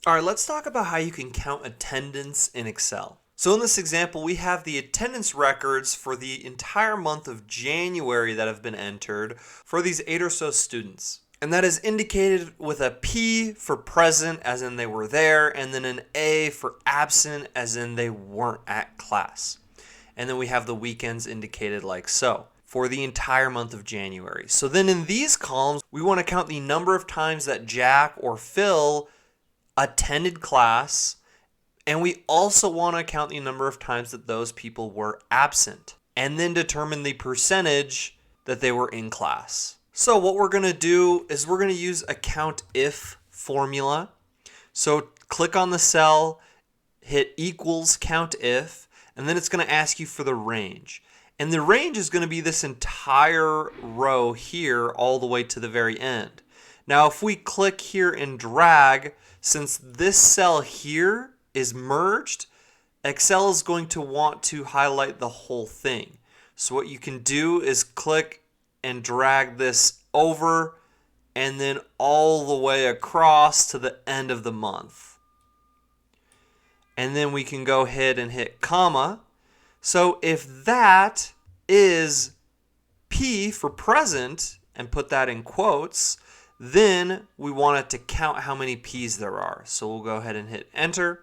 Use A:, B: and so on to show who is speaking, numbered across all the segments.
A: All right, let's talk about how you can count attendance in Excel. So in this example, we have the attendance records for the entire month of January that have been entered for these 8 or so students. And that is indicated with a P for present, as in they were there, and then an A for absent, as in they weren't at class. And then we have the weekends indicated like so for the entire month of January. So then in these columns, we want to count the number of times that Jack or Phil attended class, and we also want to count the number of times that those people were absent, and then determine the percentage that they were in class. So what we're going to do is we're going to use a countif formula. So click on the cell, hit equals countif, and then it's going to ask you for the range. And the range is going to be this entire row here all the way to the very end. Now if we click here and drag, since this cell here is merged, Excel is going to want to highlight the whole thing. So what you can do is click and drag this over and then all the way across to the end of the month. And then we can go ahead and hit comma. So if that is P for present, and put that in quotes, then we want it to count how many P's there are. So we'll go ahead and hit enter.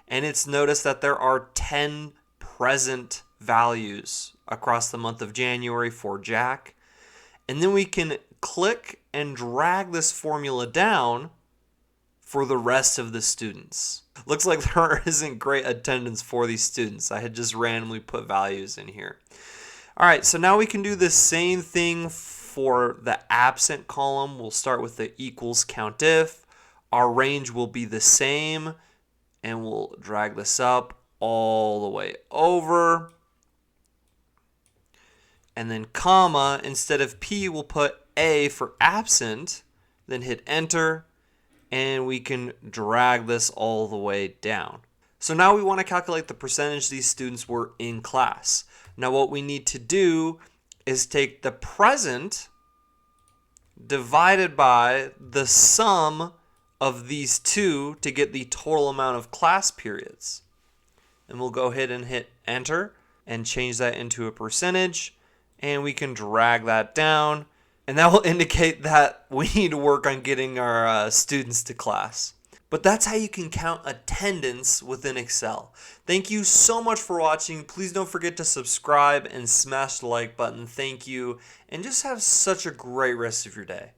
A: And it's noticed that there are 10 present values across the month of January for Jack. And then we can click and drag this formula down for the rest of the students. Looks like there isn't great attendance for these students. I had just randomly put values in here. All right, so now we can do the same thing for the absent column. We'll start with the equals countif. Our range will be the same, and we'll drag this up all the way over. And then comma, instead of P, we'll put A for absent, then hit enter, and we can drag this all the way down. So now we want to calculate the percentage these students were in class. Now what we need to do is take the present divided by the sum of these two to get the total amount of class periods. And we'll go ahead and hit enter and change that into a percentage. And we can drag that down, and that will indicate that we need to work on getting our students to class. But that's how you can count attendance within Excel. Thank you so much for watching. Please don't forget to subscribe and smash the like button. Thank you, and just have such a great rest of your day.